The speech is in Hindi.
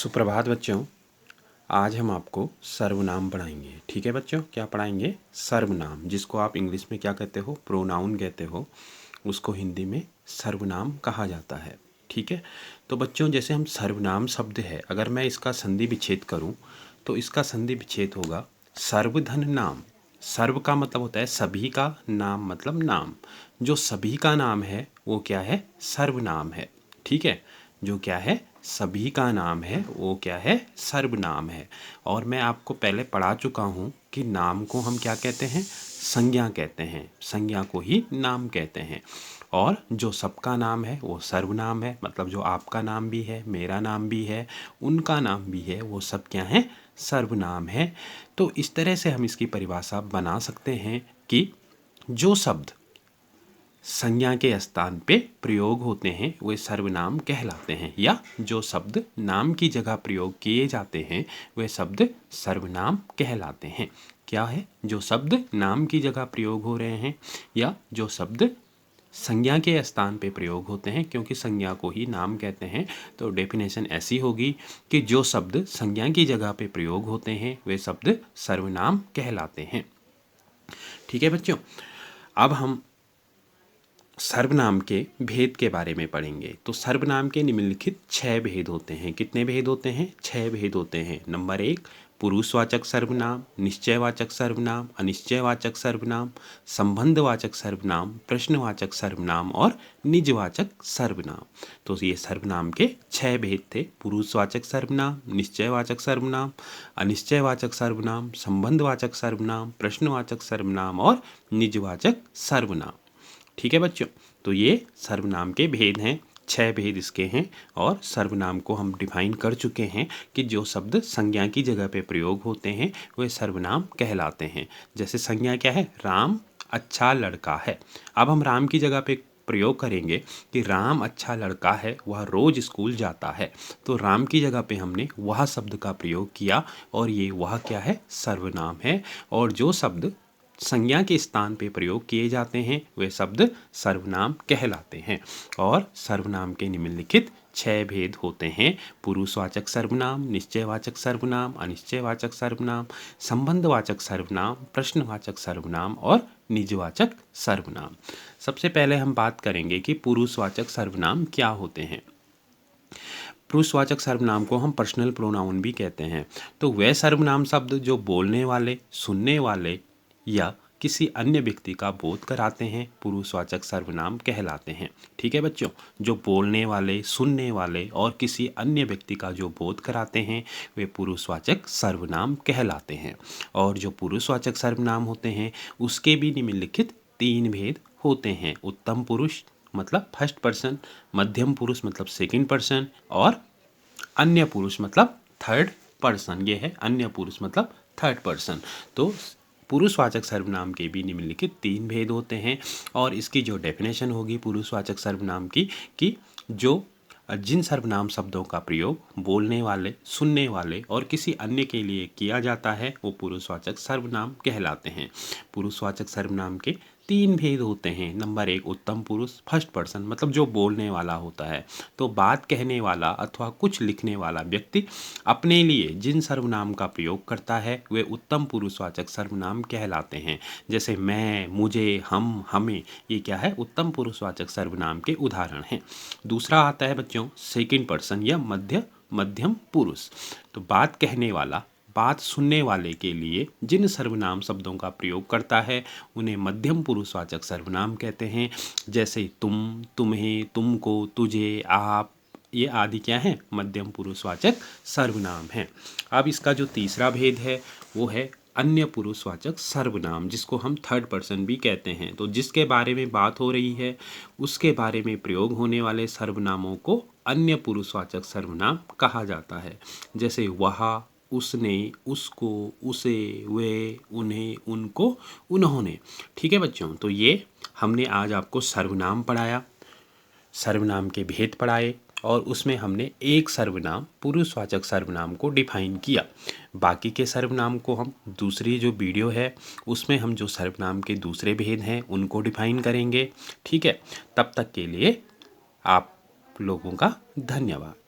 सुप्रभात बच्चों। आज हम आपको सर्वनाम पढ़ाएंगे। ठीक है बच्चों, क्या पढ़ाएंगे? सर्वनाम, जिसको आप इंग्लिश में क्या कहते हो? प्रोनाउन कहते हो। उसको हिंदी में सर्वनाम कहा जाता है। ठीक है, तो बच्चों जैसे हम सर्वनाम शब्द है, अगर मैं इसका संधि विच्छेद करूं तो इसका संधि विच्छेद होगा सर्वधन नाम। सर्व का मतलब होता है सभी का, नाम मतलब नाम। जो सभी का नाम है वो क्या है? सर्वनाम है। ठीक है, जो क्या है? सभी का नाम है वो क्या है? सर्वनाम है। और मैं आपको पहले पढ़ा चुका हूँ कि नाम को हम क्या कहते हैं? संज्ञा कहते हैं। संज्ञा को ही नाम कहते हैं। और जो सबका नाम है वो सर्वनाम है, मतलब जो आपका नाम भी है, मेरा नाम भी है, उनका नाम भी है, वो सब क्या है? सर्वनाम है। तो इस तरह से हम इसकी परिभाषा बना सकते हैं कि जो शब्द संज्ञा के स्थान पे प्रयोग होते हैं वे सर्वनाम कहलाते हैं, या जो शब्द नाम की जगह प्रयोग किए जाते हैं वे शब्द सर्वनाम कहलाते हैं। क्या है? जो शब्द नाम की जगह प्रयोग हो रहे हैं या जो शब्द संज्ञा के स्थान पे प्रयोग होते हैं, क्योंकि संज्ञा को ही नाम कहते हैं। तो डेफिनेशन ऐसी होगी कि जो शब्द संज्ञा की जगह पे प्रयोग होते हैं वे शब्द सर्वनाम कहलाते हैं। ठीक है बच्चों, अब हम सर्वनाम के भेद के बारे में पढ़ेंगे। तो सर्वनाम के निम्नलिखित 6 भेद होते हैं। कितने भेद होते हैं? 6 भेद होते हैं। नंबर 1, पुरुषवाचक सर्वनाम, निश्चयवाचक सर्वनाम, अनिश्चयवाचक सर्वनाम, संबंधवाचक सर्वनाम, प्रश्नवाचक सर्वनाम और निजवाचक सर्वनाम। तो ये सर्वनाम के 6 भेद थे। पुरुषवाचक सर्वनाम, निश्चयवाचक सर्वनाम, अनिश्चयवाचक सर्वनाम, संबंधवाचक सर्वनाम, प्रश्नवाचक सर्वनाम और निजवाचक सर्वनाम। ठीक है बच्चों, तो ये सर्वनाम के भेद हैं। 6 भेद इसके हैं। और सर्वनाम को हम डिफाइन कर चुके हैं कि जो शब्द संज्ञा की जगह पे प्रयोग होते हैं वे सर्वनाम कहलाते हैं। जैसे संज्ञा क्या है? राम अच्छा लड़का है। अब हम राम की जगह पे प्रयोग करेंगे कि राम अच्छा लड़का है, वह रोज़ स्कूल जाता है। तो राम की जगह पे हमने वह शब्द का प्रयोग किया और ये वह क्या है? सर्वनाम है। और जो शब्द संज्ञा के स्थान पे प्रयोग किए जाते हैं वे शब्द सर्वनाम कहलाते हैं। और सर्वनाम के निम्नलिखित 6 भेद होते हैं। पुरुषवाचक सर्वनाम, निश्चयवाचक सर्वनाम, अनिश्चयवाचक सर्वनाम, संबंधवाचक सर्वनाम, प्रश्नवाचक सर्वनाम और निजवाचक सर्वनाम। सबसे पहले हम बात करेंगे कि पुरुषवाचक सर्वनाम क्या होते हैं। पुरुषवाचक सर्वनाम को हम पर्सनल प्रोनाउन भी कहते हैं। तो वे सर्वनाम शब्द जो बोलने वाले, सुनने वाले या किसी अन्य व्यक्ति का बोध कराते हैं पुरुषवाचक सर्वनाम कहलाते हैं। ठीक है बच्चों, जो बोलने वाले, सुनने वाले और किसी अन्य व्यक्ति का जो बोध कराते हैं वे पुरुषवाचक सर्वनाम कहलाते हैं। और जो पुरुषवाचक सर्वनाम होते हैं उसके भी निम्नलिखित 3 भेद होते हैं। उत्तम पुरुष मतलब फर्स्ट पर्सन, मध्यम पुरुष मतलब सेकंड पर्सन और अन्य पुरुष मतलब थर्ड पर्सन। ये है अन्य पुरुष मतलब थर्ड पर्सन। तो पुरुषवाचक सर्वनाम के भी निम्नलिखित 3 भेद होते हैं। और इसकी जो डेफिनेशन होगी पुरुषवाचक सर्वनाम की, कि जो जिन सर्वनाम शब्दों का प्रयोग बोलने वाले, सुनने वाले और किसी अन्य के लिए किया जाता है वो पुरुषवाचक सर्वनाम कहलाते हैं। पुरुषवाचक सर्वनाम के 3 भेद होते हैं। नंबर 1, उत्तम पुरुष फर्स्ट पर्सन, मतलब जो बोलने वाला होता है। तो बात कहने वाला अथवा कुछ लिखने वाला व्यक्ति अपने लिए जिन सर्वनाम का प्रयोग करता है वे उत्तम पुरुषवाचक सर्वनाम कहलाते हैं। जैसे मैं, मुझे, हम, हमें, ये क्या है? उत्तम पुरुषवाचक सर्वनाम के उदाहरण हैं। दूसरा आता है बच्चों सेकंड पर्सन या मध्यम पुरुष। तो बात कहने वाला बात सुनने वाले के लिए जिन सर्वनाम शब्दों का प्रयोग करता है उन्हें मध्यम पुरुषवाचक सर्वनाम कहते हैं। जैसे तुम, तुम्हें, तुमको, तुझे, आप, ये आदि क्या है? मध्यम पुरुषवाचक सर्वनाम हैं। अब इसका जो तीसरा भेद है वो है अन्य पुरुषवाचक सर्वनाम, जिसको हम थर्ड पर्सन भी कहते हैं। तो जिसके बारे में बात हो रही है उसके बारे में प्रयोग होने वाले सर्वनामों को अन्य पुरुषवाचक सर्वनाम कहा जाता है। जैसे वह, उसने, उसको, उसे, वे, उन्हें, उनको, उन्होंने। ठीक है बच्चों, तो ये हमने आज आपको सर्वनाम पढ़ाया, सर्वनाम के भेद पढ़ाए और उसमें हमने एक सर्वनाम पुरुषवाचक सर्वनाम को डिफाइन किया। बाकी के सर्वनाम को हम दूसरी जो वीडियो है उसमें हम जो सर्वनाम के दूसरे भेद हैं उनको डिफाइन करेंगे। ठीक है, तब तक के लिए आप लोगों का धन्यवाद।